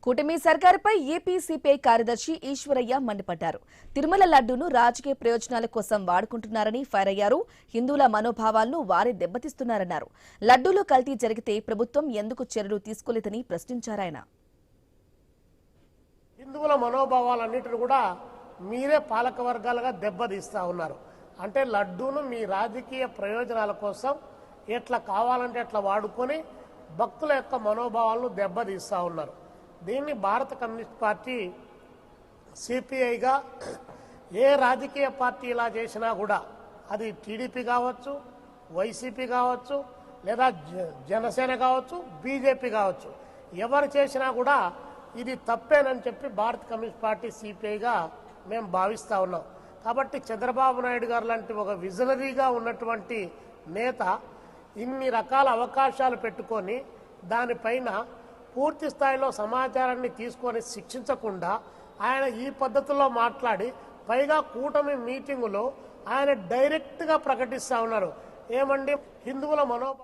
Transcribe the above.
కూటమి సర్కారుపై AP CPI కార్యదర్శి ఈశ్వరయ్య మండిపడ్డారు. తిరుమల లడ్డూను రాజకీయ ప్రయోజనాల కోసం వాడుకుంటున్నారని ఫైర్ అయ్యారు. హిందువుల మనోభావాలను వారే దెబ్బతీస్తున్నారన్నారు. లడ్డూలో కల్తీ జరిగితే ప్రభుత్వం ఎందుకు చర్యలు తీసుకోలేదని ప్రశ్నించారాయన. హిందువుల మనోభావాలన్నిటిని కూడా మీరే పాలక వర్గాలుగా దెబ్బతీస్తా ఉన్నారు. అంటే లడ్డూను మీ రాజకీయ ప్రయోజనాల కోసం ఎట్లా కావాలంటే అట్లా వాడుకొని భక్తుల యొక్క మనోభావాలను దెబ్బతీస్తా ఉన్నారు. దీన్ని భారత కమ్యూనిస్ట్ పార్టీ సిపిఐగా ఏ రాజకీయ పార్టీ ఇలా చేసినా కూడా అది టీడీపీ కావచ్చు, వైసీపీ కావచ్చు, లేదా జనసేన కావచ్చు, బీజేపీ కావచ్చు, ఎవరు చేసినా కూడా ఇది తప్పేనని చెప్పి భారత కమ్యూనిస్ట్ పార్టీ సిపిఐగా మేము భావిస్తూ ఉన్నాం. కాబట్టి చంద్రబాబు నాయుడు గారు లాంటి ఒక విజనరీగా ఉన్నటువంటి నేత ఇన్ని రకాల అవకాశాలు పెట్టుకొని దానిపైన పూర్తి స్థాయిలో సమాచారాన్ని తీసుకొని శిక్షించకుండా ఆయన ఈ పద్ధతిలో మాట్లాడి పైగా కూటమి మీటింగులో ఆయన డైరెక్ట్గా ప్రకటిస్తూ ఉన్నారు. ఏమండి, హిందువుల